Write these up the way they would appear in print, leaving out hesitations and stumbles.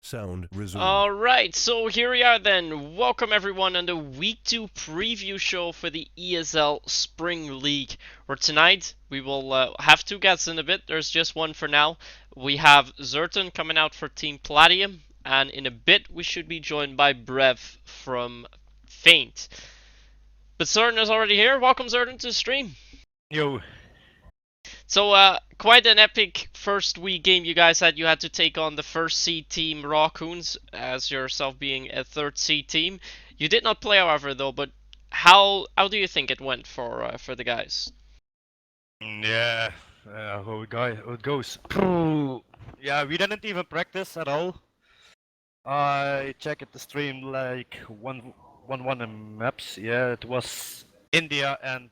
Sound resumed. Alright, so here we are then. Welcome everyone on the Week 2 preview show for the ESL Spring League. Where tonight we will have two guests in a bit. There's just one for now. We have Zerton coming out for Team Palladium, and in a bit we should be joined by Brev from Faint. But Zerton is already here. Welcome Zerton to the stream. Yo. So, quite an epic first week game you guys had. You had to take on the first seed team Raccoons, as yourself being a third seed team. You did not play, however, though. But how do you think it went for the guys? Yeah, how it goes. Yeah, we didn't even practice at all. I checked the stream like 1-1 in maps. Yeah, it was India and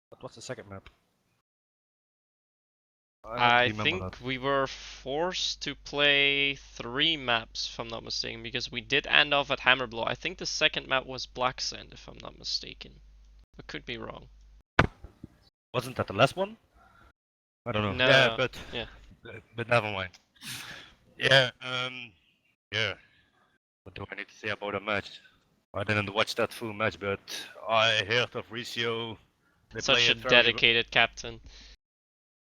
what was the second map? I remember think that. we were forced to play 3 maps, if I'm not mistaken, because we did end off at Hammerblow. I think the second map was Black Sand, if I'm not mistaken. I could be wrong. Wasn't that the last one? I don't know. No, Yeah, no. but never mind. Yeah, yeah. What do I need to say about a match? I didn't watch that full match, but I heard of Ricio. They Such play a it very dedicated captain.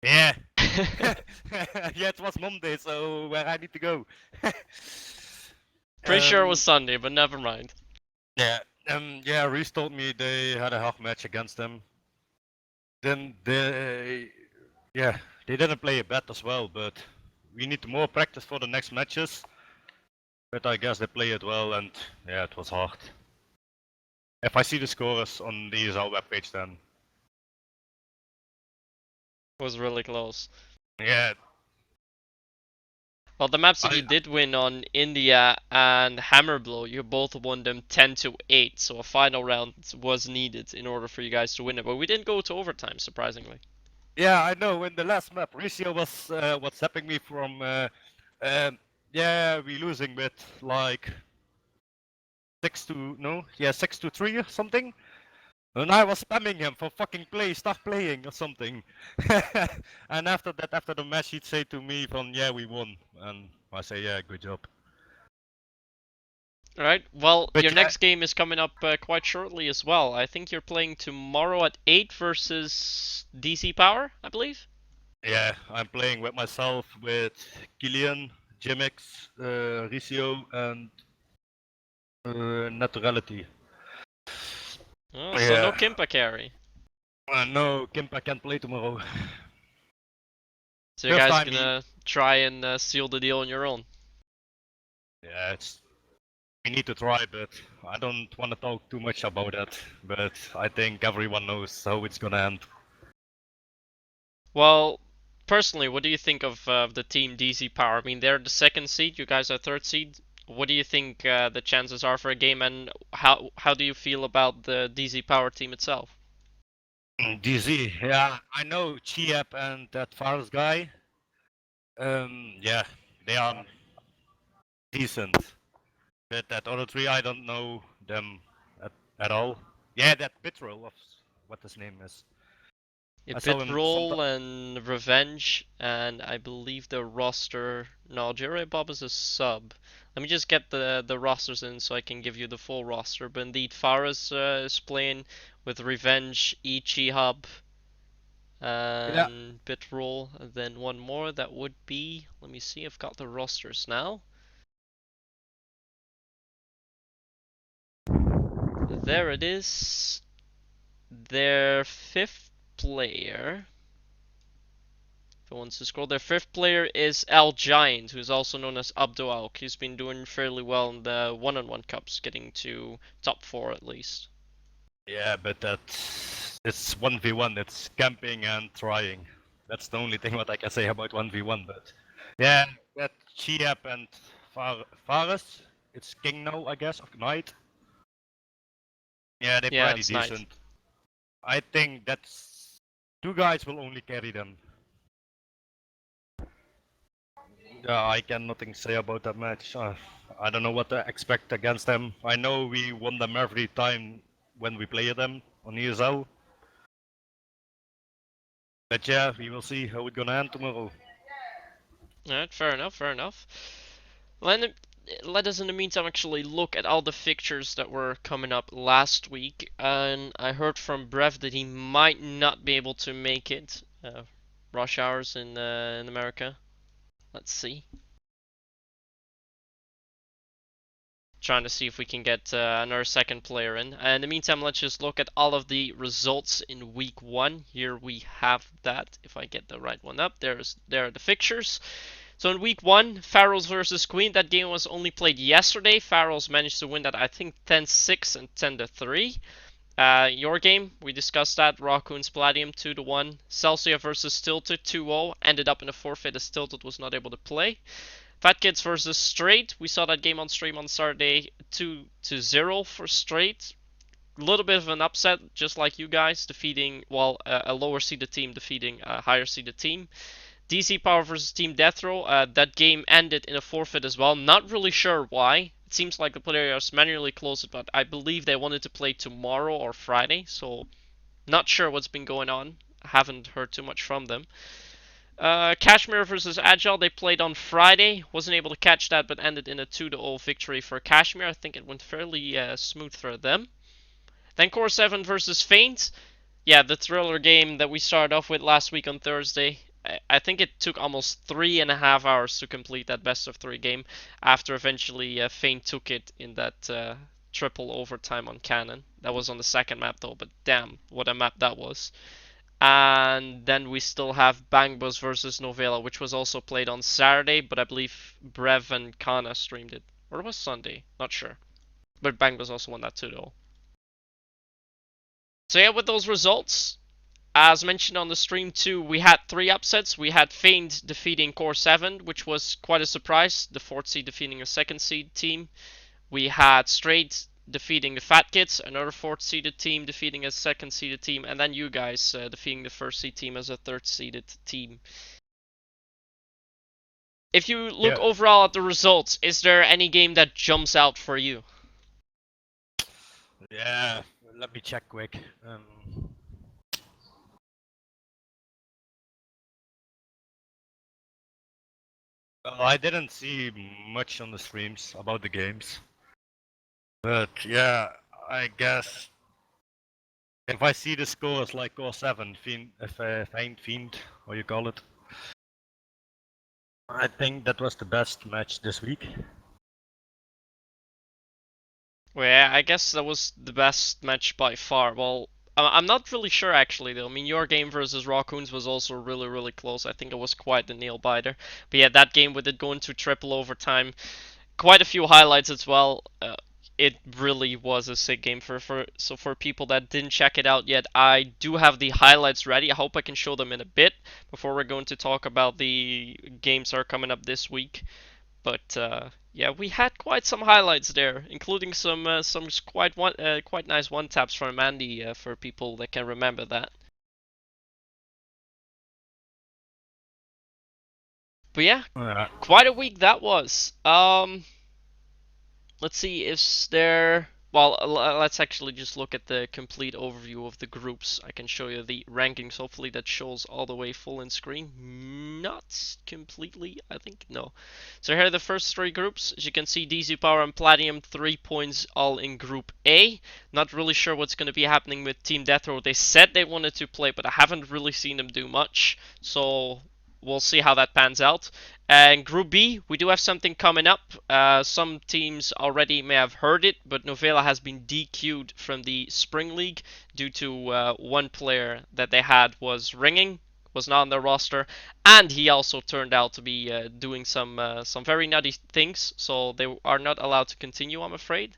Yeah. Yeah, it was Monday, so where I need to go. Pretty sure it was Sunday, but never mind. Yeah, Reese told me they had a half match against them. Then they didn't play a bad as well, but we need more practice for the next matches. But I guess they play it well, and yeah, it was hard. If I see the scores on the ESL webpage, then Was really close. yeah. Well, the maps that you did win on India and Hammerblow, you both won them 10-8, so a final round was needed in order for you guys to win it. But we didn't go to overtime, surprisingly. Yeah, I know. In the last map, Ricio was WhatsApping me from, yeah, we losing with like 6-3 or something. And I was spamming him for fucking start playing or something. And after that, after the match, he'd say to me from, yeah, we won. And I say, yeah, good job. Alright, well, But your yeah, next game is coming up quite shortly as well. I think you're playing tomorrow at 8 versus DC Power, I believe? yeah, I'm playing with myself, with Killian, Jimix, Ricio, and Naturality. Oh, so no Kimpa carry. No, Kimpa can't play tomorrow. So you guys gonna try and seal the deal on your own? Yeah, we need to try, but I don't want to talk too much about that. But I think everyone knows how it's gonna end. Well, personally, what do you think of the team DC Power? I mean, they're the second seed, you guys are third seed. What do you think the chances are for a game, and how do you feel about the DC Power team itself? DZ, yeah, I know Chiep and that Fares guy. Yeah, they are decent. But that other three, I don't know them at all. Yeah, that Pitrol of what his name is. I saw him Bitroll and Revenge, and I believe the roster. No, Jerry Bob is a sub. Let me just get the rosters in so I can give you the full roster. But indeed, Faras is playing with Revenge, Ichi Hub, and Bitroll. And then one more that would be. Let me see. I've got the rosters now. There it is. Their fifth player. If it wants to scroll, their fifth player is Al Giant, who's also known as Abdo Auk. He's been doing fairly well in the one-on-one cups, getting to top 4 at least. Yeah, but it's 1v1. It's camping and trying. That's the only thing what I can say about 1v1. But yeah, that Chiep and Fares, it's King now, I guess, of Knight. Yeah, they're pretty decent. Knight. I think that's two guys will only carry them. Yeah, I can nothing say about that match. I don't know what to expect against them. I know we won them every time when we play them on ESL. But yeah, we will see how it's gonna end tomorrow. Alright, fair enough, fair enough. Let us in the meantime actually look at all the fixtures that were coming up last week, and I heard from Brev that he might not be able to make it. Rush hours in America. Let's see. Trying to see if we can get another second player in. In the meantime, let's just look at all of the results in week 1. Here we have that. If I get the right one up, there are the fixtures. So in week 1, Pharaohs versus Queen. That game was only played yesterday. Pharaohs managed to win that, I think, 10-6 and 10-3. Your game, we discussed that. Raccoon's Palladium 2-1. Celsia versus Tilted 2-0. Ended up in a forfeit as Tilted was not able to play. Fat Kids versus Straight. We saw that game on stream on Saturday, 2-0 for Straight. A little bit of an upset, just like you guys, defeating, well, a lower seeded team defeating a higher seeded team. DC Power versus Team Death Row. That game ended in a forfeit as well. Not really sure why. It seems like the players manually closed it, but I believe they wanted to play tomorrow or Friday, so not sure what's been going on. I haven't heard too much from them. Kashmir versus Agile, they played on Friday. Wasn't able to catch that, but ended in a 2-0 victory for Kashmir. I think it went fairly smooth for them. Then Core 7 versus Feint. Yeah, the thriller game that we started off with last week on Thursday. I think it took almost 3.5 hours to complete that best of 3 game after eventually Feint took it in that triple overtime on Cannon. That was on the second map though, but damn, what a map that was. And then we still have Bang Bus versus Novella, which was also played on Saturday, but I believe Brev and Kana streamed it. Or it was Sunday, not sure. But Bang Bus also won that too, though. So yeah, with those results, as mentioned on the stream too, we had 3 upsets. We had Feint defeating Core 7, which was quite a surprise. The 4th seed defeating a 2nd seed team. We had Straight defeating the Fat Kids, another 4th seeded team defeating a 2nd seeded team, and then you guys defeating the 1st seed team as a 3rd seeded team. If you look overall at the results, is there any game that jumps out for you? Yeah, let me check quick. Well, I didn't see much on the streams about the games. But yeah, I guess if I see the scores like Core 7, Fiend, what you call it, I think that was the best match this week. Well, yeah, I guess that was the best match by far. Well, I'm not really sure actually though. I mean, your game versus Raccoons was also really, really close. I think it was quite the nail biter. But yeah, that game with it going to triple overtime, quite a few highlights as well. It really was a sick game so for people that didn't check it out yet, I do have the highlights ready. I hope I can show them in a bit before we're going to talk about the games that are coming up this week. But yeah, we had quite some highlights there, including some quite nice one taps from Andy for people that can remember that. But yeah, quite a week that was. Let's see, is there... Well, let's actually just look at the complete overview of the groups. I can show you the rankings. Hopefully that shows all the way full in screen. Not completely, I think. No. So here are the first 3 groups. As you can see, DC Power and Palladium, 3 points all in Group A. Not really sure what's going to be happening with Team Death Row. They said they wanted to play, but I haven't really seen them do much. So we'll see how that pans out. And Group B, we do have something coming up. Some teams already may have heard it, but Novella has been DQ'd from the Spring League due to one player that they had was ringing, was not on their roster, and he also turned out to be doing some very nutty things, so they are not allowed to continue, I'm afraid.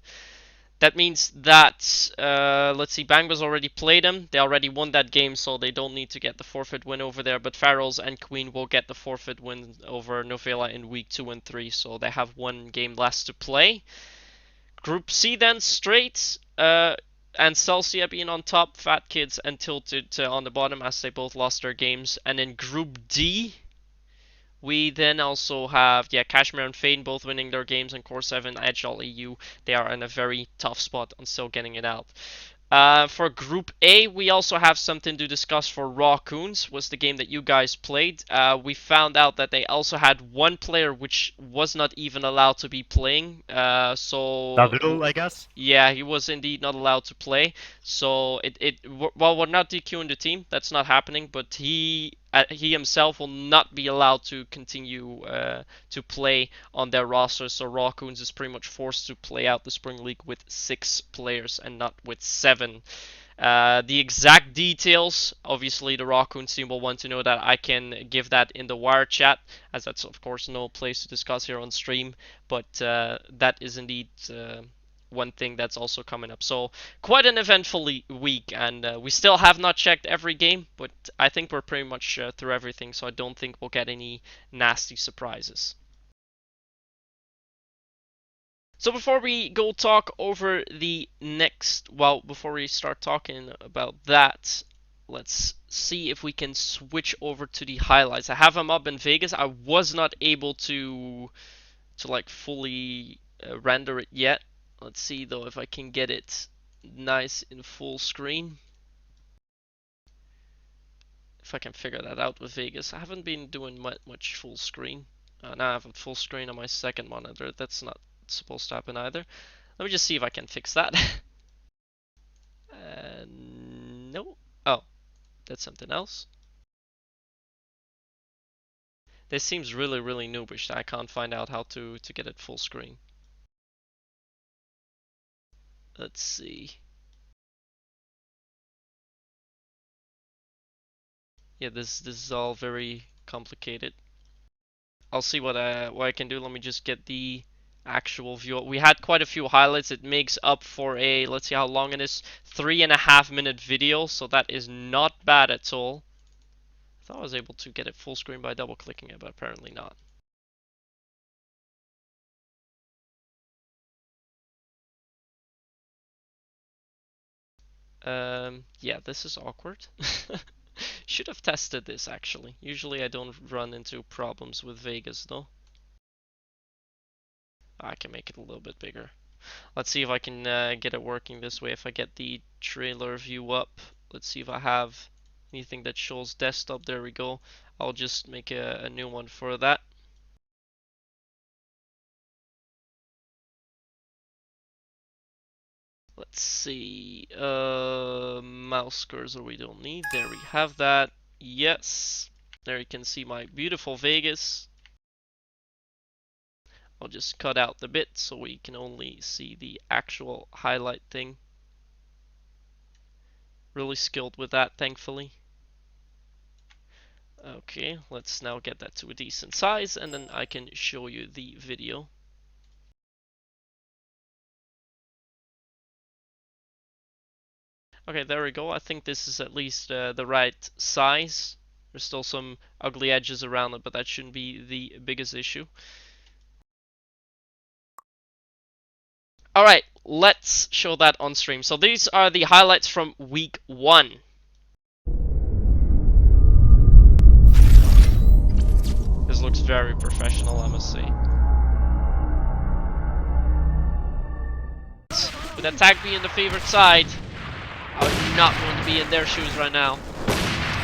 That means that, let's see, Bangba's already played them. They already won that game, so they don't need to get the forfeit win over there. But Pharaohs and Queen will get the forfeit win over Novella in week 2 and 3, so they have 1 game less to play. Group C then, Straight and Celsia being on top, Fat Kids and Tilted on the bottom as they both lost their games. And in Group D, we then also have, Kashmir and Feint both winning their games, and Core 7, Agile EU, they are in a very tough spot on still getting it out. For Group A, we also have something to discuss for Raccoons, was the game that you guys played. We found out that they also had one player which was not even allowed to be playing. Davidul, I guess. Yeah, he was indeed not allowed to play. So well, we're not DQing the team. That's not happening. But he himself will not be allowed to continue to play on their roster. So Raccoons is pretty much forced to play out the Spring League with 6 players and not with 7. The exact details, obviously, the Raccoons team will want to know that. I can give that in the wire chat, as that's of course no place to discuss here on stream. But that is indeed one thing that's also coming up. So quite an eventful week, and we still have not checked every game, but I think we're pretty much through everything. So I don't think we'll get any nasty surprises. So before we go talk over the next, well, before we start talking about that, let's see if we can switch over to the highlights. I have them up in Vegas. I was not able to like fully render it yet. Let's see though if I can get it nice in full screen. If I can figure that out with Vegas. I haven't been doing much full screen. Now I have it full screen on my second monitor. That's not supposed to happen either. Let me just see if I can fix that. No. Oh, that's something else. This seems really noobish. I can't find out how to get it full screen. Let's see. Yeah, this is all very complicated. I'll see what I can do. Let me just get the actual view. We had quite a few highlights. It makes up for a, let's see how long it is, 3.5-minute video, so that is not bad at all. I thought I was able to get it full screen by double clicking it, but apparently not. Yeah, this is awkward. Should have tested this actually. Usually I don't run into problems with Vegas though. I can make it a little bit bigger. Let's see if I can get it working this way. If I get the trailer view up, let's see if I have anything that shows desktop. There we go. I'll just make a new one for that. Let's see. Mouse cursor we don't need. There we have that. Yes. There you can see my beautiful Vegas. I'll just cut out the bit so we can only see the actual highlight thing. Really skilled with that, thankfully. Okay, let's now get that to a decent size, and then I can show you the video. Okay, there we go. I think this is at least the right size. There's still some ugly edges around it, but that shouldn't be the biggest issue. Alright, let's show that on stream. So these are the highlights from week 1. This looks very professional, I must say. With that tag being the favored side, I would not want to be in their shoes right now.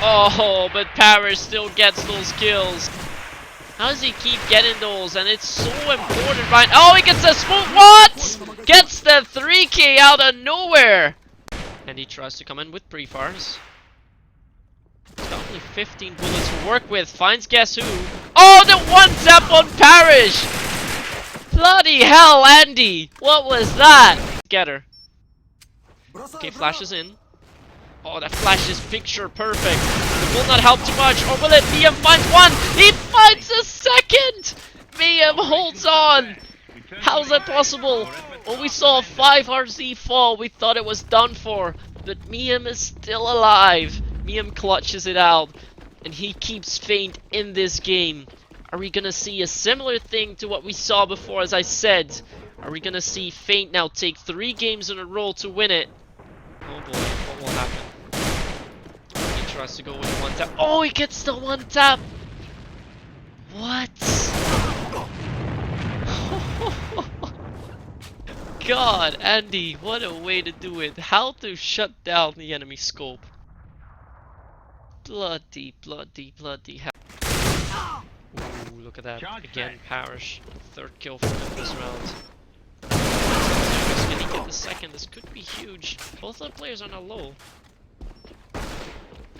Oh, but Paris still gets those kills. How does he keep getting those? And it's so important, right? Oh, he gets a smooth. What? Gets the 3K out of nowhere. And he tries to come in with pre-fires. He's got only 15 bullets to work with. Finds guess who? Oh, the one tap on Parrish. Bloody hell, Andy. What was that? Get her. Okay, flashes in. Oh, that flash is picture perfect. It will not help too much. Or will it? Miam finds one. He finds a second. Miam holds on. How's that possible? When we saw 5 RZ fall, we thought it was done for. But Miam is still alive. Miam clutches it out. And he keeps Feint in this game. Are we gonna see a similar thing to what we saw before, as I said? Are we gonna see Feint now take 3 games in a row to win it? Oh boy, what will happen? He tries to go with 1 tap. Oh, he gets the 1 tap! What? god, Andy, what a way to do it. How to shut down the enemy scope. Bloody hell. Ooh, look at that. Again, Parish. Third kill for him this round. Can he get the second? This could be huge. Both the players are not low.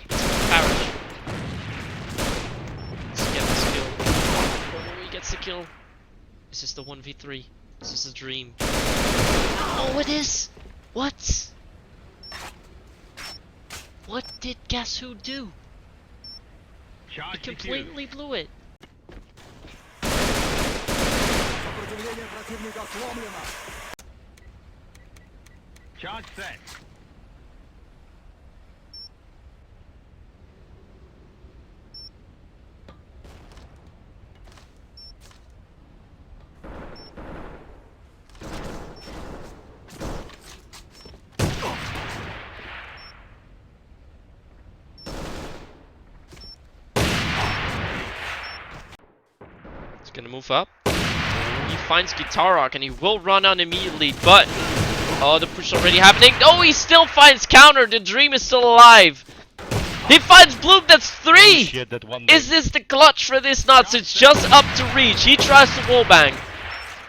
Parish. Let's get this kill. Oh, he gets the kill. Is this the 1v3? Is this a dream? Oh, it is! What? What did Guess Who do? He completely blew it. Charge set. He's gonna move up. He finds Guitar Rock and he will run on immediately, but oh, the push already happening. Oh, he still finds counter. The dream is still alive. He finds Bloom. That's 3. Oh, shit, that one Is this the clutch for this nuts? It's just up to reach. He tries to wallbang.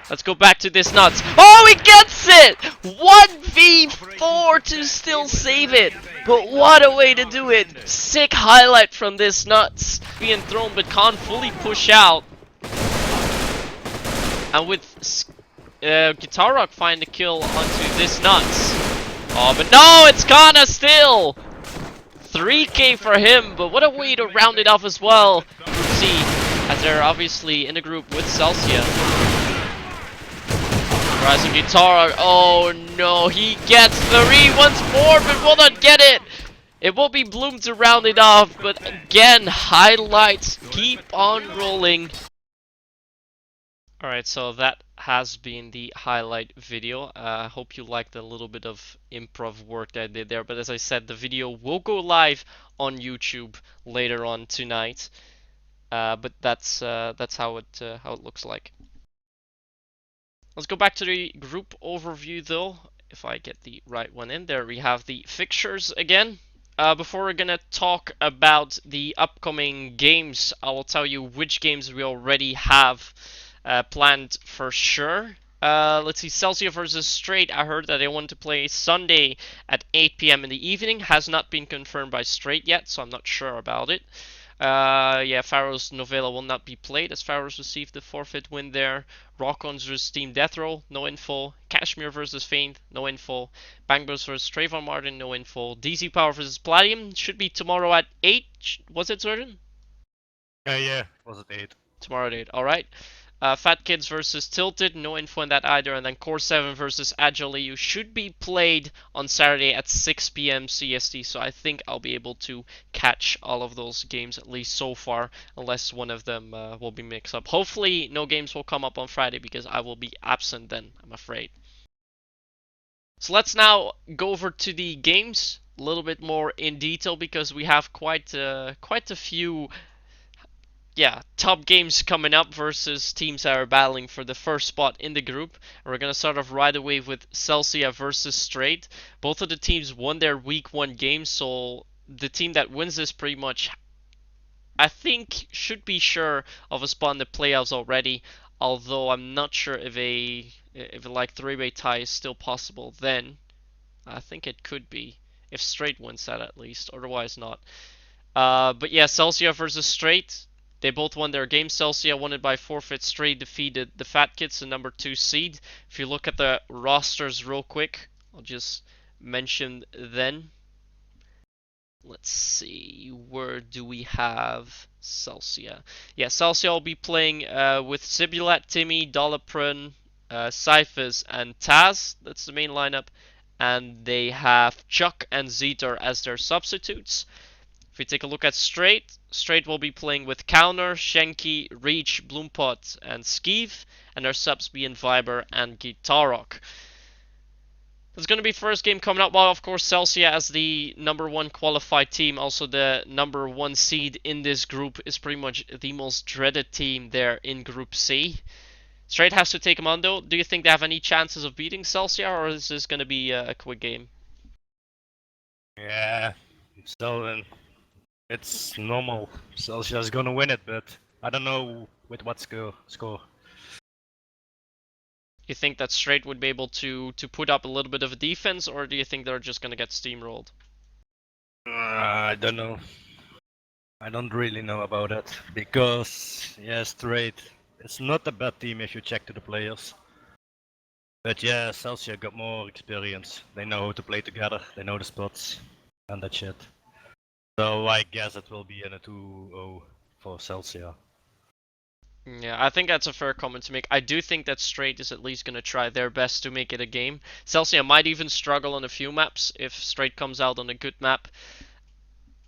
Let's go back to this nuts. Oh, he gets it! 1v4 to still save it. But what a way to do it. Sick highlight from this nuts. Being thrown but can't fully push out. And with Guitar Rock find the kill onto this nuts. Oh, but no, it's Kana still. 3k for him, but what a way to round it off as well. See, as they're obviously in a group with Celsia. Rising Guitar Rock. Oh no, he gets 3 once more, but will not get it. It will be Bloom to round it off, but again, highlights keep on rolling. Alright, so that has been the highlight video. I hope you liked the little bit of improv work that I did there. But as I said, the video will go live on YouTube later on tonight. But that's how it looks like. Let's go back to the group overview though. If I get the right one in there, we have the fixtures again. Before we're gonna talk about the upcoming games, I will tell you which games we already have planned for sure. Let's see, Celsia versus Straight. I heard that they want to play Sunday at 8 p.m. in the evening. Has not been confirmed by Straight yet, so I'm not sure about it. Yeah, Pharaoh's Novella will not be played as Pharaoh's received the forfeit win there. Rock-Ons versus Team Death Roll, no info. Kashmir versus Feint, no info. Bang Bros versus Trayvon Martin, no info. DC Power versus Palladium should be tomorrow at 8. Was it certain? Yeah, was it 8? Tomorrow at 8, alright. Fat Kids versus Tilted, no info on that either. And then Core 7 versus Agile EU should be played on Saturday at 6 p.m. CST. So I think I'll be able to catch all of those games, at least so far, unless one of them will be mixed up. Hopefully no games will come up on Friday because I will be absent then, I'm afraid. So let's now go over to the games a little bit more in detail because we have quite a few top games coming up versus teams that are battling for the first spot in the group. And we're going to start off right away with Celsia versus Straight. Both of the teams won their week 1 games, so the team that wins this pretty much, I think, should be sure of a spot in the playoffs already. Although I'm not sure if a like 3-way tie is still possible then. I think it could be, if Straight wins that at least, otherwise not. But yeah, Celsia versus Straight. They both won their game. Celsia won it by forfeit. Straight defeated the Fat Kids, the number 2 seed. If you look at the rosters real quick, I'll just mention then. Let's see, where do we have Celsia? Yeah, Celsia will be playing with Sibulat, Timmy, Doloprin, Cyphers, and Taz. That's the main lineup. And they have Chuck and Zeter as their substitutes. If we take a look at Straight, Straight will be playing with Counter, Shenki, Reach, Bloompot, and Skeeve, and their subs being Viber and Guitar Rock. There's going to be first game coming up. Well, of course, Celsia as the number 1 qualified team, also the number 1 seed in this group, is pretty much the most dreaded team there in Group C. Straight has to take them on though. Do you think they have any chances of beating Celsius, or is this going to be a quick game? Yeah, so it's normal. Celsius is gonna win it, but I don't know with what score. You think that Straight would be able to put up a little bit of a defense, or do you think they're just going to get steamrolled? I don't know. I don't really know about that because yeah, Straight. It's not a bad team if you check to the players. But yeah, Celsius got more experience. They know how to play together. They know the spots and that shit. So I guess it will be in a 2-0 for Celsius. Yeah, I think that's a fair comment to make. I do think that Straight is at least going to try their best to make it a game. Celsius might even struggle on a few maps if Straight comes out on a good map.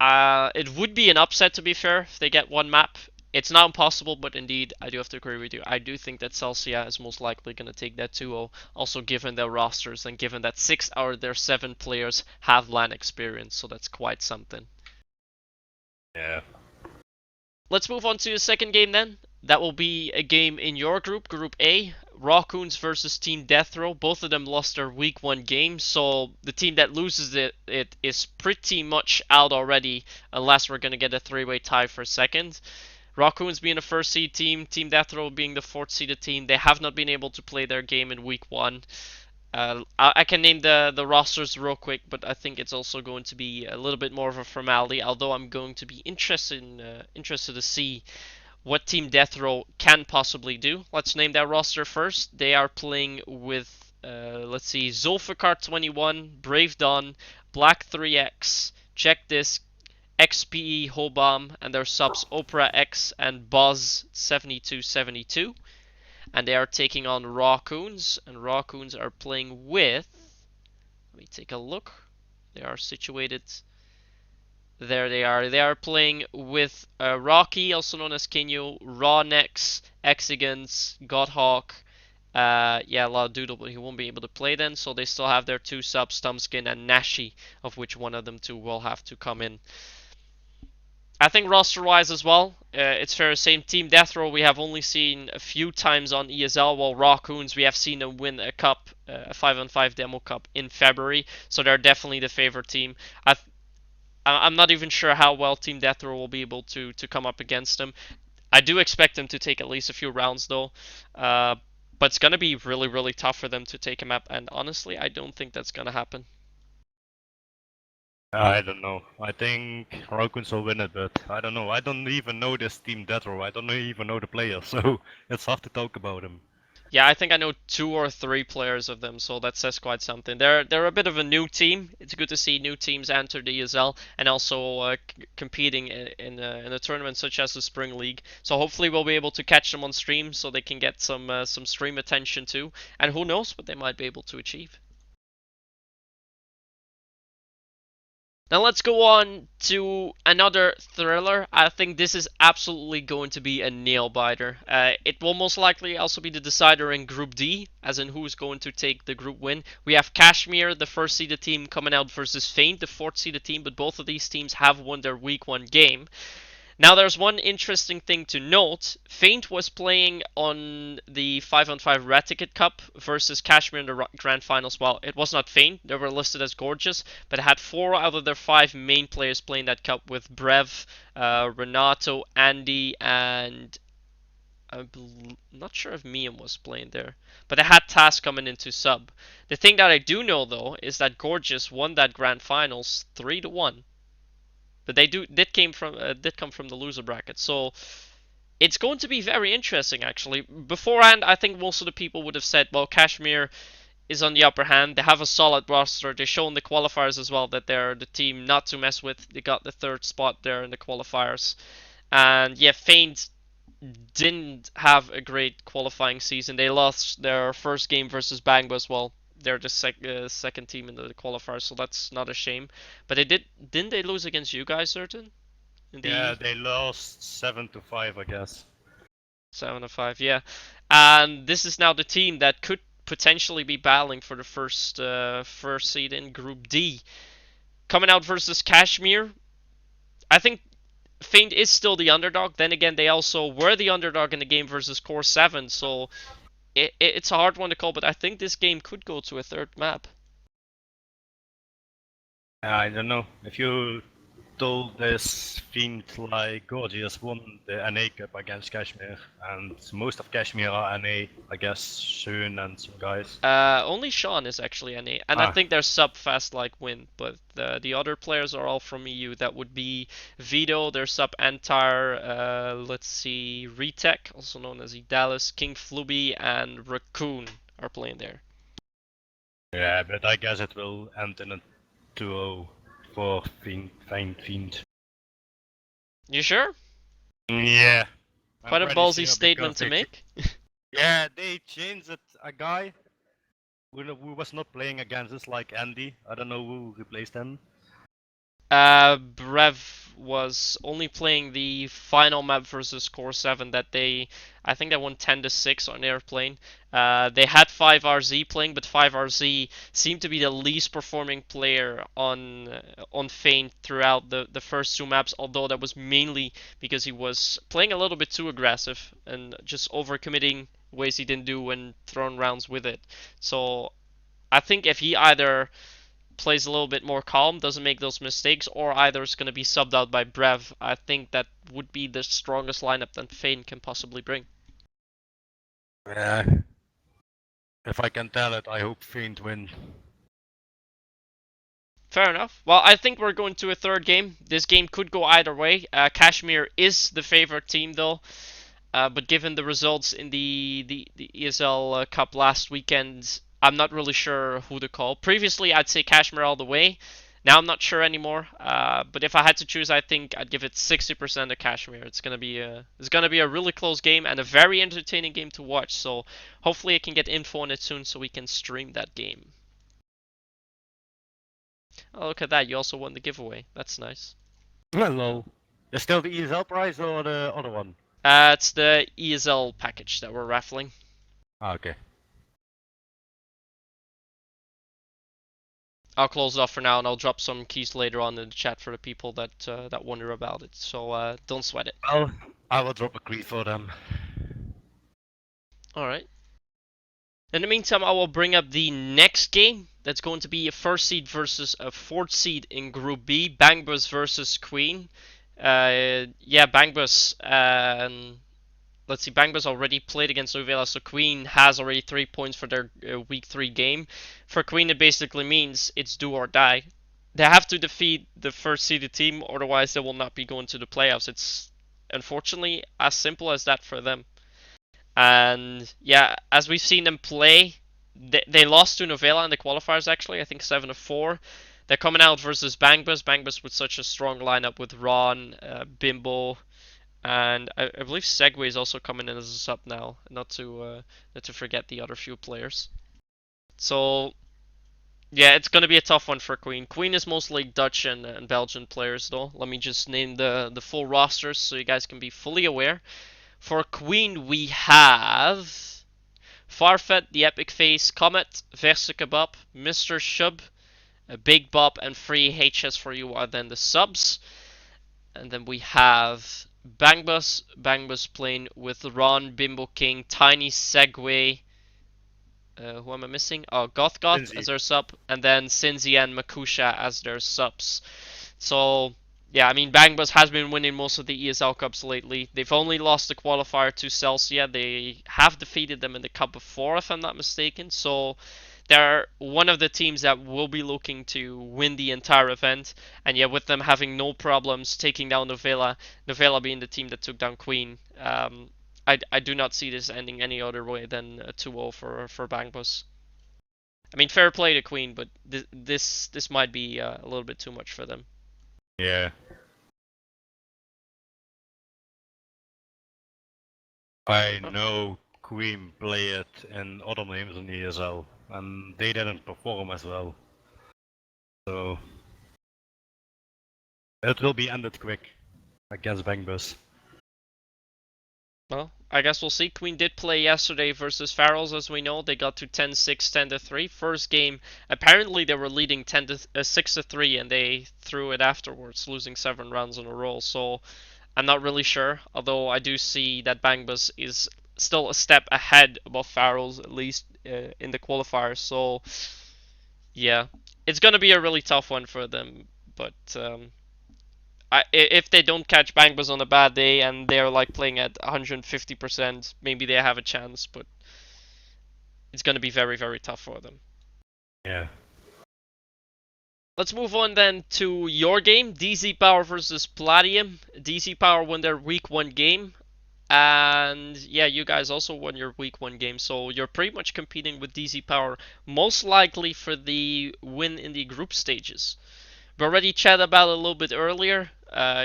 It would be an upset, to be fair, if they get one map. It's not impossible, but indeed, I do have to agree with you. I do think that Celsius is most likely going to take that 2-0, also given their rosters and given that 6 out of their 7 players have LAN experience, so that's quite something. Yeah. Let's move on to the second game then. That will be a game in your group, Group A. Raccoons versus Team Death Row. Both of them lost their week 1 game, so the team that loses it is pretty much out already, unless we're going to get a 3-way tie for second. Raccoons being the first seed team, Team Death Row being the fourth seeded team. They have not been able to play their game in week 1. I can name the rosters real quick, but I think it's also going to be a little bit more of a formality. Although I'm going to be interested to see what Team Death Row can possibly do. Let's name that roster first. They are playing with let's see, Zulfikar21, Brave Dawn, Black 3X, Check This, XPE Hobam, and their subs Opera X and Buzz 7272. And they are taking on Raccoons, and Raccoons are playing with. Let me take a look. They are situated. There they are. They are playing with Rocky, also known as Kinyo, Rawnex, Exigans, Godhawk. Yeah, Doodle, but he won't be able to play then, so they still have their 2 subs, Stumpskin and Nashi, of which one of them 2 will have to come in. I think roster-wise as well, it's fair to say Team Death Row we have only seen a few times on ESL, while Raccoons we have seen them win a cup, a 5-on-5 demo cup in February, so they're definitely the favorite team. I'm not even sure how well Team Death Row will be able to come up against them. I do expect them to take at least a few rounds though, but it's gonna be really, really tough for them to take a map, and honestly, I don't think that's gonna happen. I don't know. I think Raccoons will win it, but I don't know. I don't even know this team that well. I don't even know the players, so it's hard to talk about them. Yeah, I think I know 2 or 3 players of them, so that says quite something. They're a bit of a new team. It's good to see new teams enter the ESL and also competing in a tournament such as the Spring League. So hopefully we'll be able to catch them on stream so they can get some stream attention too. And who knows what they might be able to achieve. Now let's go on to another thriller. I think this is absolutely going to be a nail biter. It will most likely also be the decider in Group D, as in who's going to take the group win. We have Kashmir, the first seeded team, coming out versus Feint, the fourth seeded team, but both of these teams have won their week 1 game. Now, there's one interesting thing to note. Feint was playing on the 5-on-5 Red Ticket Cup versus Kashmir in the Grand Finals. Well, it was not Feint. They were listed as Gorgeous, but it had 4 out of their 5 main players playing that cup with Brev, Renato, Andy, and I'm not sure if Miam was playing there. But they had Taz coming into sub. The thing that I do know, though, is that Gorgeous won that Grand Finals 3-1. But they did come from the loser bracket, so it's going to be very interesting actually. Beforehand, I think most of the people would have said, well, Kashmir is on the upper hand. They have a solid roster. They've shown the qualifiers as well that they're the team not to mess with. They got the 3rd spot there in the qualifiers, and yeah, Feint didn't have a great qualifying season. They lost their first game versus Bangba as well. They're the second team in the qualifiers, so that's not a shame. But didn't they lose against you guys, certain? Yeah, they lost 7-5, I guess. 7-5, yeah. And this is now the team that could potentially be battling for the first seed in Group D. Coming out versus Kashmir. I think Feint is still the underdog. Then again, they also were the underdog in the game versus Core 7, so it's a hard one to call, but I think this game could go to a third map. I don't know. If you told this fiend like Gorgias won the NA Cup against Kashmir, and most of Kashmir are NA, I guess Soon and some guys. Only Sean is actually NA, and I Ah, think there's sub fast like Win, but the other players are all from EU. That would be Vito, there's sub Antar, let's see, Retech, also known as Idalis, King Fluby, and Raccoon are playing there. yeah, but I guess it will end in a 2-0 for Fiend. You sure? Yeah, I'm Quite a pretty ballsy sure because statement to make. yeah, they changed it. A guy who was not playing against us, like Andy. I don't know who replaced him. Brev was only playing the final map versus Core 7 that I think they won 10 to 6 on airplane. They had 5RZ playing, but 5RZ seemed to be the least performing player on Feint throughout the first two maps, although that was mainly because he was playing a little bit too aggressive and just overcommitting ways he didn't do when throwing rounds with it. So I think if he either plays a little bit more calm, doesn't make those mistakes, or either is going to be subbed out by Brev. I think that would be the strongest lineup that Fane can possibly bring. Yeah. If I can tell it, I hope Fiend win. Fair enough. Well, I think we're going to a third game. This game could go either way. Kashmir is the favorite team, though. But given the results in the ESL Cup last weekend, I'm not really sure who to call. Previously, I'd say Kashmir all the way. Now I'm not sure anymore. But if I had to choose, I think I'd give it 60% to Kashmir. It's gonna be a really close game and a very entertaining game to watch. So hopefully I can get info on it soon so we can stream that game. Oh, look at that! You also won the giveaway. That's nice. Hello. Is still the ESL prize or the other one? It's the ESL package that we're raffling. Ah, okay. I'll close it off for now, and I'll drop some keys later on in the chat for the people that wonder about it. So don't sweat it. Well, I will drop a creed for them. All right. In the meantime, I will bring up the next game. That's going to be a first seed versus a fourth seed in Group B. Bangbus versus Queen. Yeah, Bangbus. Let's see, Bangbus already played against Uvela, so Queen has already 3 points for their week 3 game. For Queen, it basically means it's do or die. They have to defeat the first seeded team, otherwise they will not be going to the playoffs. It's unfortunately as simple as that for them. And yeah, as we've seen them play, they lost to Novella in the qualifiers actually, I think 7-4. They're coming out versus Bangbus. Bangbus with such a strong lineup with Ron, Bimbo, and I believe Segway is also coming in as a sub now. Not to forget the other few players. So yeah, it's gonna be a tough one for Queen. Queen is mostly Dutch and Belgian players though. Let me just name the full rosters so you guys can be fully aware. For Queen we have Farfet, the Epic Face, Comet, Verse Kebab, Mr. Shub, Big Bob, and Free HS for you are then the subs. And then we have Bangbus playing with Ron, Bimbo King, Tiny Segway. Who am I missing? Oh, Goth as their sub, and then Cinzi and Makusha as their subs. So yeah, I mean Bangbus has been winning most of the ESL Cups lately. They've only lost the qualifier to Celsia. They have defeated them in the Cup before, if I'm not mistaken. So they're one of the teams that will be looking to win the entire event. And yeah, with them having no problems taking down Novella, Novella being the team that took down Queen, I do not see this ending any other way than a 2-0 for Bangbus. I mean, fair play to Queen, but this might be a little bit too much for them. Yeah. I know Queen play it in other names in ESL, and they didn't perform as well. So it will be ended quick against Bangbus. Well, I guess we'll see. Queen did play yesterday versus Pharaohs, as we know. They got to 10-6, 10-3. First game, apparently they were leading 6-3, and they threw it afterwards, losing 7 rounds in a row. So I'm not really sure, although I do see that Bangbus is still a step ahead above Pharaohs, at least in the qualifiers. So yeah, it's gonna be a really tough one for them. But if they don't catch Bangbas on a bad day and they're like playing at 150%, maybe they have a chance. But it's gonna be very, very tough for them. Yeah. Let's move on then to your game, DZ Power versus Palladium. DZ Power won their week 1 game. And yeah, you guys also won your week 1 game, so you're pretty much competing with DZ Power, most likely for the win in the group stages. We already chatted about it a little bit earlier.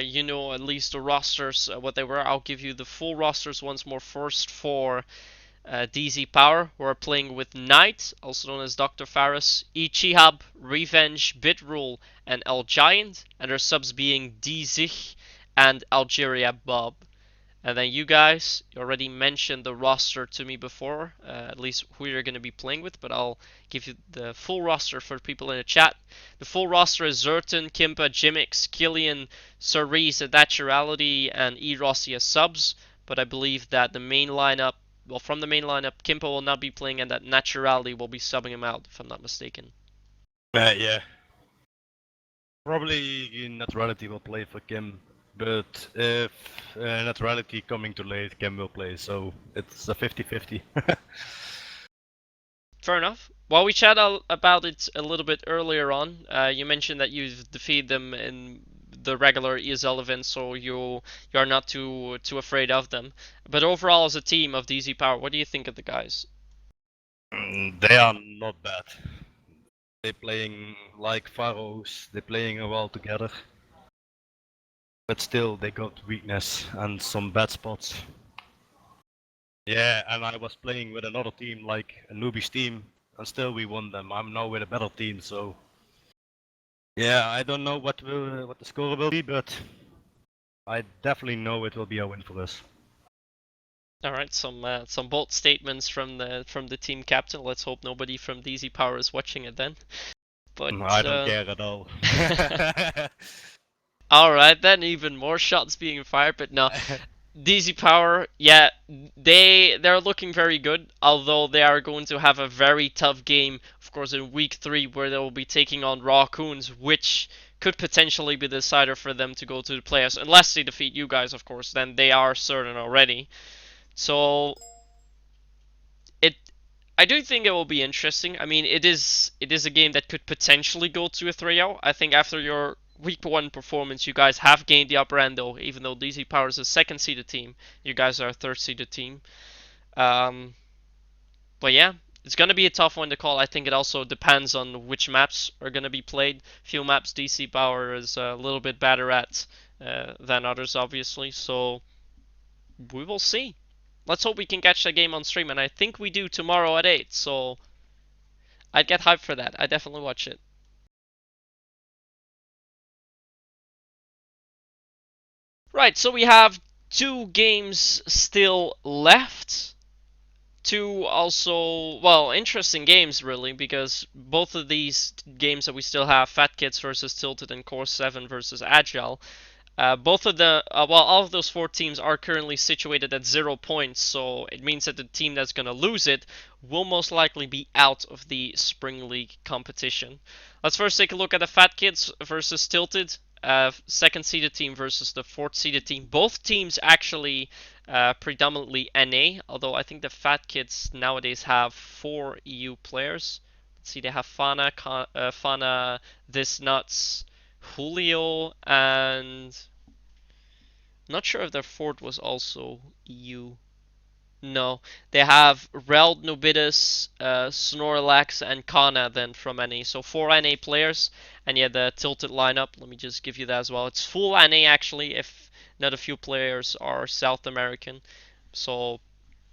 You know at least the rosters, what they were. I'll give you the full rosters once more. First for DZ Power, who are playing with Knight, also known as Dr. Faris, Ichihab, Revenge, Bitrule, and El Giant, and their subs being DZ and Algeria Bob. And then you guys, you already mentioned the roster to me before, at least who you're going to be playing with, but I'll give you the full roster for people in the chat. The full roster is Zerton, Kimpa, Jimix, Killian, Cerise, Naturality, and Erossi as subs, but I believe that the main lineup, well, from the main lineup, Kimpa will not be playing and that Naturality will be subbing him out, if I'm not mistaken. Yeah. Probably Naturality will play for Kim, but if Naturality coming too late, Kim will play, so it's a 50-50. Fair enough. Well, we chatted about it a little bit earlier on. You mentioned that you've defeated them in the regular ESL events, so you're not too afraid of them. But overall, as a team of DZ Power, what do you think of the guys? They are not bad. They're playing like Pharaohs, they're playing well together. But still, they got weakness and some bad spots. Yeah, and I was playing with another team, like a newbie's team, and still we won them. I'm now with a better team, so yeah, I don't know what the score will be, but I definitely know it will be a win for us. All right, some bold statements from the team captain. Let's hope nobody from DZ Power is watching it then. But I don't care at all. all right, then even more shots being fired, but no. DZ Power, yeah, they're looking very good, although they are going to have a very tough game, of course, in week 3, where they will be taking on Raccoons, which could potentially be the decider for them to go to the playoffs, unless they defeat you guys, of course, then they are certain already. So it, I do think it will be interesting. I mean, it is a game that could potentially go to a 3-0. I think after your week 1 performance, you guys have gained the upper end, though, even though DZ Power is a second seeded team. You guys are a third seeded team. But yeah, it's going to be a tough one to call. I think it also depends on which maps are going to be played. Few maps DZ Power is a little bit better at than others, obviously. So we will see. Let's hope we can catch that game on stream, and I think we do tomorrow at 8. So I'd get hyped for that. I definitely watch it. Right, so we have 2 games still left. 2 also, well, interesting games really, because both of these games that we still have, Fat Kids versus Tilted and Core 7 versus Agile, both of the, well, all of those 4 teams are currently situated at 0 points, so it means that the team that's going to lose it will most likely be out of the Spring League competition. Let's first take a look at the Fat Kids versus Tilted. Second seeded team versus the fourth seeded team. Both teams actually predominantly NA, although I think the Fat Kids nowadays have 4 EU players. Let's see, they have Fana, This Nuts, Julio, and not sure if their fourth was also EU. No, they have Reld, Nobitus, Snorlax, and Kana then from NA. So 4 NA players, and yeah, the tilted lineup. Let me just give you that as well. It's full NA actually, if not a few players are South American. So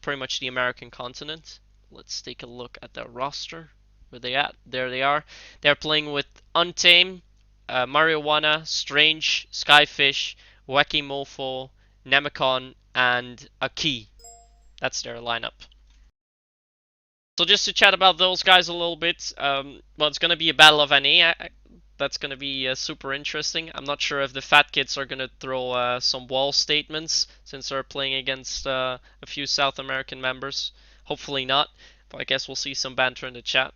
pretty much the American continent. Let's take a look at their roster. Where they at? There they are. They're playing with Untamed, Marijuana, Strange, Skyfish, Wacky Mofo, Nemicon, and Aki. That's their lineup. So just to chat about those guys a little bit, well, it's going to be a battle of NA. That's going to be super interesting. I'm not sure if the Fat Kids are going to throw some wall statements since they're playing against a few South American members. Hopefully not, but I guess we'll see some banter in the chat.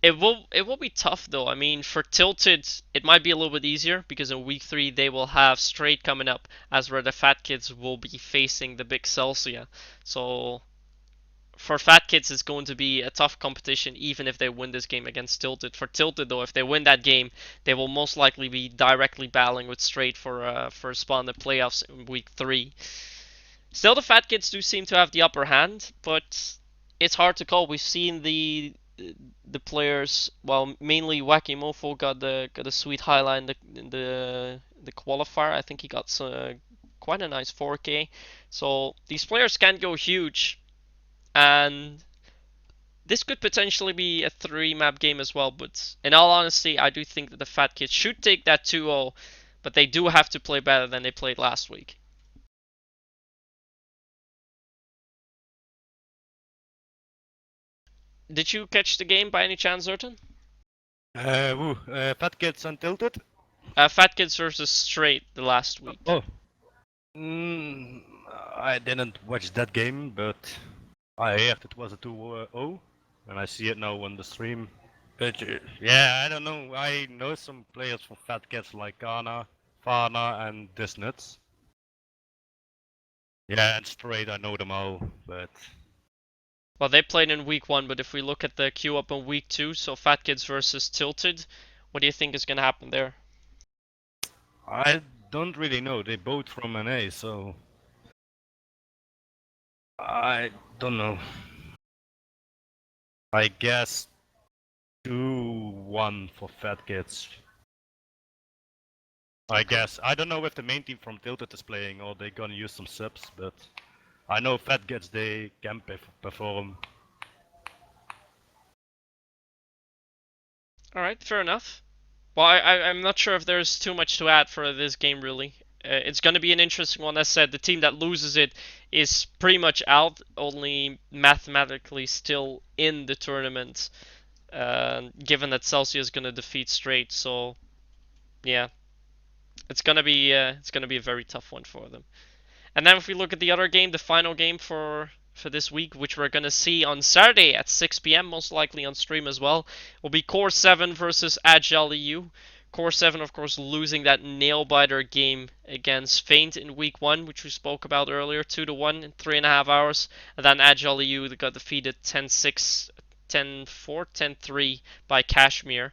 It will be tough though. I mean, for Tilted, it might be a little bit easier because in week 3 they will have straight coming up, as where the Fat Kids will be facing the big Celsia. So for Fat Kids, it's going to be a tough competition, even if they win this game against Tilted. For Tilted, though, if they win that game, they will most likely be directly battling with Straight for a spot in the playoffs in week 3. Still, the Fat Kids do seem to have the upper hand, but it's hard to call. We've seen the players, well, mainly Wacky Mofo got a sweet highlight in the qualifier. I think he got quite a nice 4K. So these players can go huge, and this could potentially be a 3-map game as well. But in all honesty, I do think that the Fat Kids should take that 2-0, but they do have to play better than they played last week. Did you catch the game by any chance, Zerton? Fat Kids Untilted? Fat Kids versus Straight the last week. Oh. Mm, I didn't watch that game, but I heard it was a 2-0, and I see it now on the stream. But yeah, I don't know. I know some players from Fat Cats like Kana, Fana, and Disnuts. Yeah, and Straight, I know them all, but Well, they played in week 1, but if we look at the queue up in week 2, so Fat Kids versus Tilted, what do you think is going to happen there? I don't really know. They both from NA, so I don't know. I guess 2-1 for Fat Kids. I guess. I don't know if the main team from Tilted is playing or they're gonna use some subs, but I know Fat Kids, they can perform. Alright, fair enough. Well, I'm not sure if there's too much to add for this game, really. It's going to be an interesting one. As said, the team that loses it is pretty much out, only mathematically still in the tournament, given that Celsius is going to defeat Straight. So, yeah, it's gonna be a very tough one for them. And then if we look at the other game, the final game for this week, which we're gonna see on Saturday at 6 p.m., most likely on stream as well, will be Core 7 versus Agile EU. Core 7, of course, losing that nail biter game against Feint in week 1, which we spoke about earlier, 2-1 in 3.5 hours. And then Agile EU got defeated 10-6, 10-4, 10-3 by Kashmir.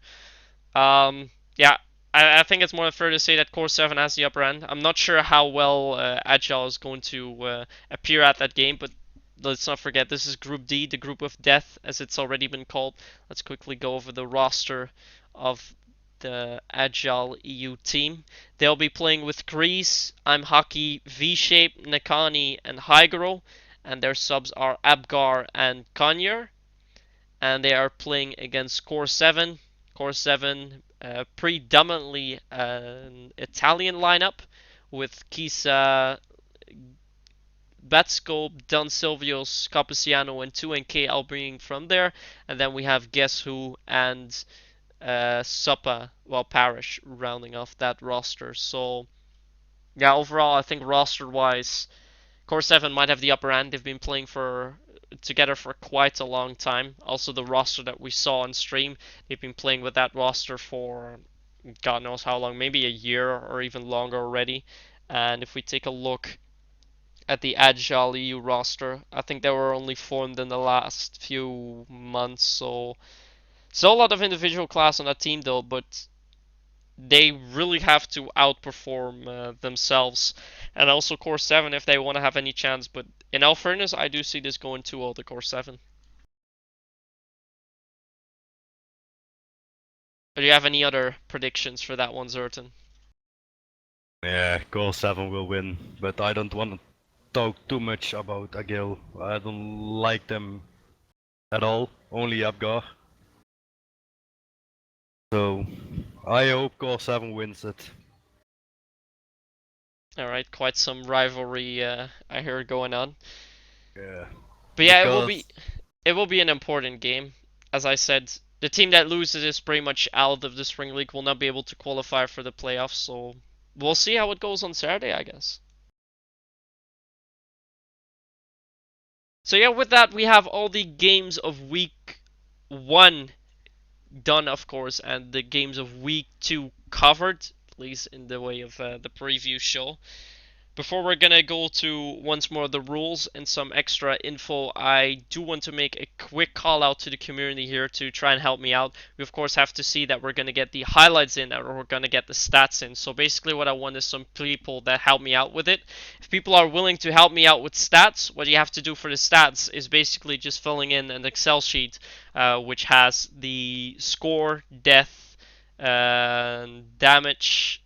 Yeah, I think it's more fair to say that Core 7 has the upper hand. I'm not sure how well Agile is going to appear at that game, but let's not forget this is Group D, the Group of Death, as it's already been called. Let's quickly go over the roster of the Agile EU team. They'll be playing with Grease, I'm Hockey, V-Shape, Nakani, and Hygaro, and their subs are Abgar and Konyer, and they are playing against Core 7. Core 7, predominantly an Italian lineup with Kisa, Batscope, Don Silvio, Scapaciano, and 2NK all being from there. And then we have Guess Who and Suppa, well, Parish, rounding off that roster. So, yeah, overall, I think roster-wise, Core 7 might have the upper hand. They've been playing together for quite a long time. Also, the roster that we saw on stream, they've been playing with that roster for God knows how long, maybe a year or even longer already. And if we take a look at the Agile EU roster, I think they were only formed in the last few months. So a lot of individual class on that team though, but they really have to outperform themselves, and also Core 7 if they want to have any chance. But in all fairness, I do see this going 2-0 to Core 7. Do you have any other predictions for that one, Zerton? Yeah, Core 7 will win, but I don't want to talk too much about Agil. I don't like them at all, only Abgar. So, I hope Core 7 wins it. Alright, quite some rivalry I hear going on. Yeah. But yeah, Because it will be an important game. As I said, the team that loses is pretty much out of the Spring League, will not be able to qualify for the playoffs. So we'll see how it goes on Saturday, I guess. So yeah, with that, we have all the games of week 1 done, of course, and the games of week 2 covered, at least in the way of the preview show. Before we're gonna go to once more the rules and some extra info, I do want to make a quick call out to the community here to try and help me out. We of course have to see that we're gonna get the highlights in, or we're gonna get the stats in. So basically what I want is some people that help me out with it. If people are willing to help me out with stats, what you have to do for the stats is basically just filling in an Excel sheet which has the score, death, damage,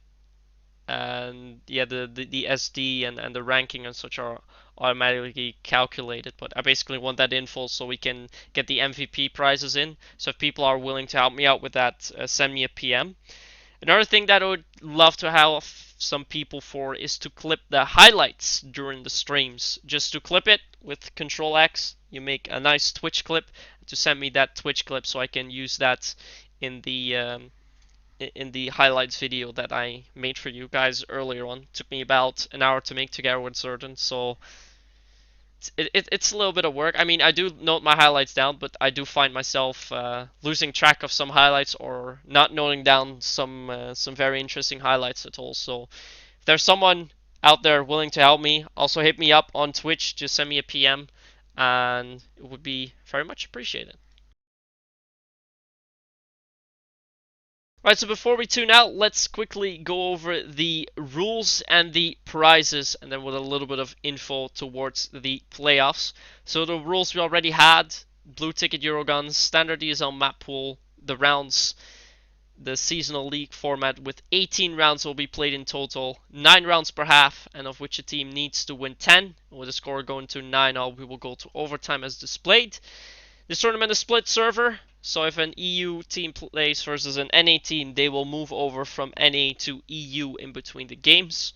and yeah, the SD and the ranking and such are automatically calculated. But I basically want that info so we can get the MVP prizes in. So if people are willing to help me out with that, send me a PM. Another thing that I would love to have some people for is to clip the highlights during the streams. Just to clip it with Control X, you make a nice Twitch clip, to send me that Twitch clip so I can use that in the highlights video that I made for you guys earlier on. It took me about an hour to make together with Certain, so it's a little bit of work. I mean, I do note my highlights down, but I do find myself losing track of some highlights or not noting down some very interesting highlights at all. So if there's someone out there willing to help me, also hit me up on Twitch. Just send me a PM, and it would be very much appreciated. Right, so before we tune out, let's quickly go over the rules and the prizes, and then with a little bit of info towards the playoffs. So the rules we already had: blue ticket Euroguns, standard ESL map pool, the rounds, the seasonal league format with 18 rounds will be played in total, 9 rounds per half, and of which a team needs to win 10. With a score going to 9-all, we will go to overtime as displayed. This tournament is split server, so if an EU team plays versus an NA team, they will move over from NA to EU in between the games.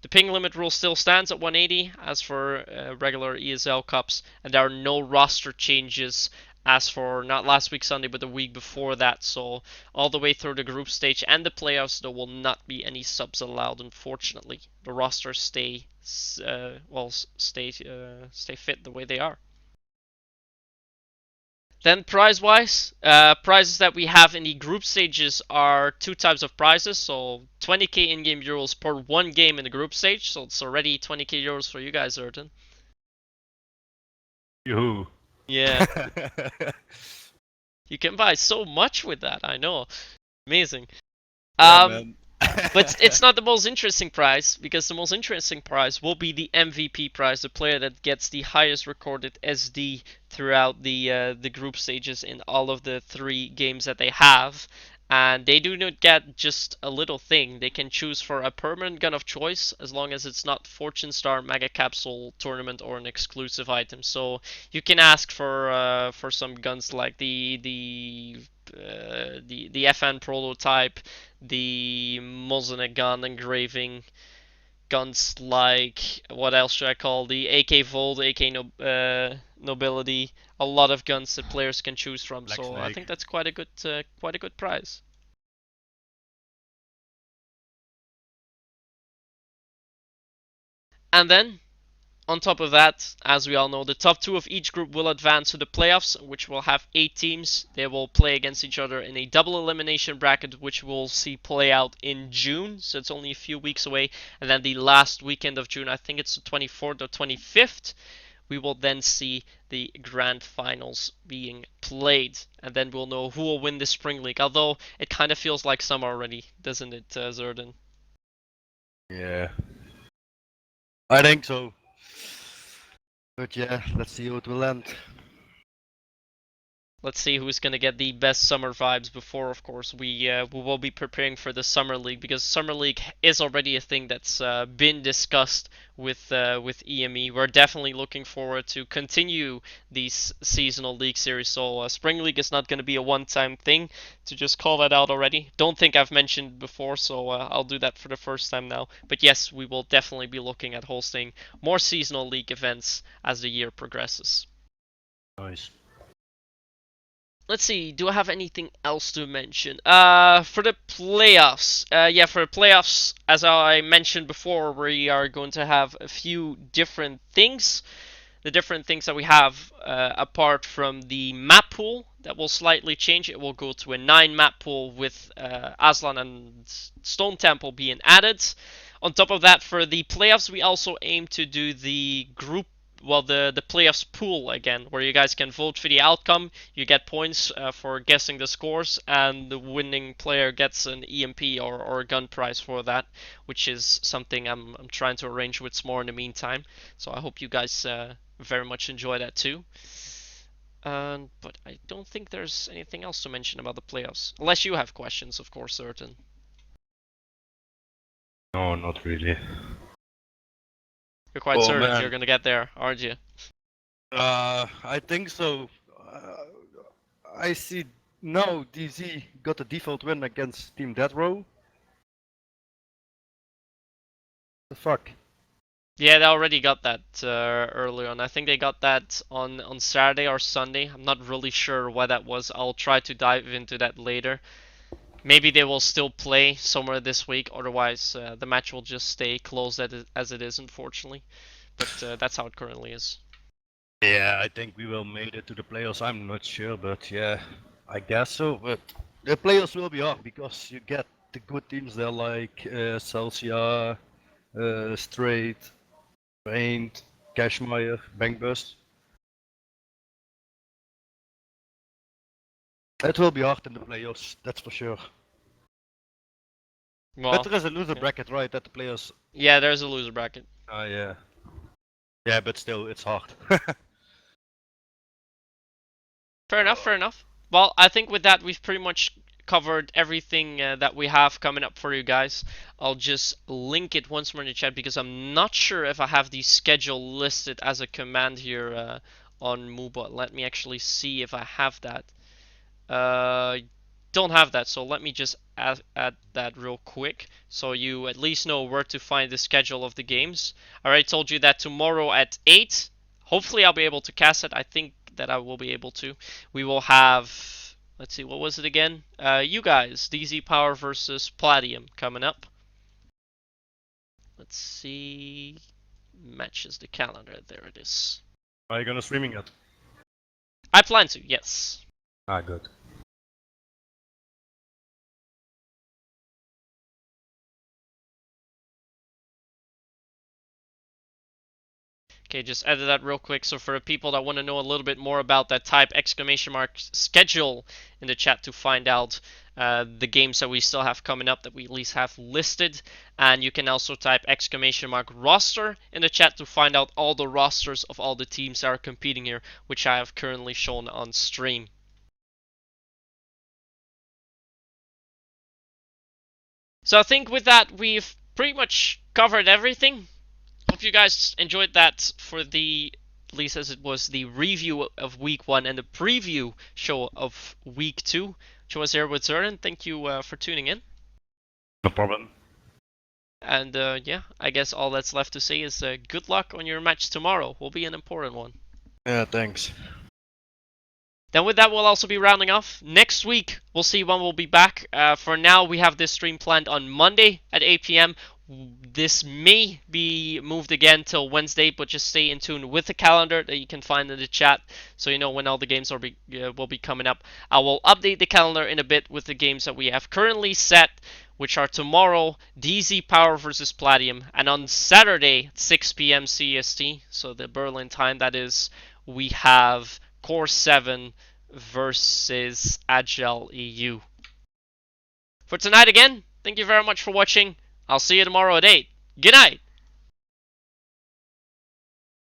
The ping limit rule still stands at 180 as for regular ESL Cups, and there are no roster changes as for not last week Sunday but the week before that. So all the way through the group stage and the playoffs, there will not be any subs allowed, unfortunately. The rosters stay stay fit the way they are. Then prize-wise, prizes that we have in the group stages are 2 types of prizes. So 20k in-game euros per 1 game in the group stage. So it's already 20k euros for you guys, Erden. Yoo-hoo. Yeah. You can buy so much with that, I know. Amazing. Yeah, man. But it's not the most interesting prize, because the most interesting prize will be the MVP prize, the player that gets the highest recorded SD throughout the group stages in all of the 3 games that they have. And they do not get just a little thing. They can choose for a permanent gun of choice, as long as it's not Fortune Star, Mega Capsule, Tournament, or an exclusive item. So you can ask for some guns like the FN prototype, the Mosinec gun engraving, guns like, what else should I call, the AK Volt, AK Nobility, a lot of guns that players can choose from. Black so Snake. I think that's quite a good prize. And then, on top of that, as we all know, the top 2 of each group will advance to the playoffs, which will have 8 teams. They will play against each other in a double elimination bracket, which we'll see play out in June, so it's only a few weeks away. And then the last weekend of June, I think it's the 24th or 25th, we will then see the grand finals being played. And then we'll know who will win the Spring League, although it kind of feels like summer already, doesn't it, Zerden? Yeah. I think so. But yeah, let's see how it will end. Let's see who's going to get the best summer vibes before, of course, we will be preparing for the Summer League, because Summer League is already a thing that's been discussed with EME. We're definitely looking forward to continue these seasonal league series, so Spring League is not going to be a one-time thing, to just call that out already. Don't think I've mentioned before, so I'll do that for the first time now. But yes, we will definitely be looking at hosting more seasonal league events as the year progresses. Nice. let's see. Do I have anything else to mention? For the playoffs, yeah, for the playoffs, as I mentioned before, we are going to have a few different things. The different things that we have, apart from the map pool, that will slightly change. It will go to a 9 map pool with Aslan and Stone Temple being added. On top of that, for the playoffs, we also aim to do the group, well, the playoffs pool again, where you guys can vote for the outcome. You get points for guessing the scores, and the winning player gets an EMP or a gun prize for that, which is something I'm trying to arrange with S'more in the meantime. So I hope you guys very much enjoy that too. But I don't think there's anything else to mention about the playoffs, unless you have questions, of course, certain. No, not really. You're quite Oh certain you're man. gonna get there, aren't you? I think so. I see now DZ got a default win against Team Death Row. The fuck? Yeah, they already got that earlier on. I think they got that on Saturday or Sunday. I'm not really sure why that was. I'll try to dive into that later. Maybe they will still play somewhere this week. Otherwise, the match will just stay closed as it is, unfortunately. But that's how it currently is. Yeah, I think we will make it to the playoffs. I'm not sure, but yeah, I guess so. But the playoffs will be hard because you get the good teams there like Celsia, Straight, Paint, Cashmere, Bankbust. It will be hard in the playoffs, that's for sure. But Well, there is a loser yeah. bracket, right, at the playoffs? Yeah, there's a loser bracket. Yeah. Yeah, but still, it's hard. Fair enough, fair enough. Well, I think with that, we've pretty much covered everything that we have coming up for you guys. I'll just link it once more in the chat because I'm not sure if I have the schedule listed as a command here on Moobot. Let me actually see if I have that. Don't have that, so let me just add that real quick so you at least know where to find the schedule of the games. I already told you that tomorrow at 8, hopefully I'll be able to cast it. I think that I will be able to. We will have, let's see, what was it again? You guys, DZ Power versus Palladium coming up. Let's see, matches the calendar. There it is. Are you gonna streaming it? I plan to, yes. Ah, good. Okay, just edit that real quick. So for the people that want to know a little bit more about that, type exclamation mark schedule in the chat to find out the games that we still have coming up that we at least have listed. And you can also type exclamation mark roster in the chat to find out all the rosters of all the teams that are competing here, which I have currently shown on stream. So I think with that, we've pretty much covered everything. Hope you guys enjoyed that for the, at least as it was the review of week 1 and the preview show of week 2. Which was here with Zoran. Thank you for tuning in. No problem. And yeah, I guess all that's left to say is good luck on your match tomorrow. Will be an important one. Yeah, thanks. Then with that, we'll also be rounding off. Next week, we'll see when we'll be back. For now, we have this stream planned on Monday at 8 p.m. This may be moved again till Wednesday, but just stay in tune with the calendar that you can find in the chat so you know when all the games will be coming up. I will update the calendar in a bit with the games that we have currently set, which are tomorrow, DZ Power versus Palladium, and on Saturday at 6 p.m. CST, so the Berlin time that is, we have Core 7 versus Agile EU. For tonight again, thank you very much for watching. I'll see you tomorrow at 8. Good night!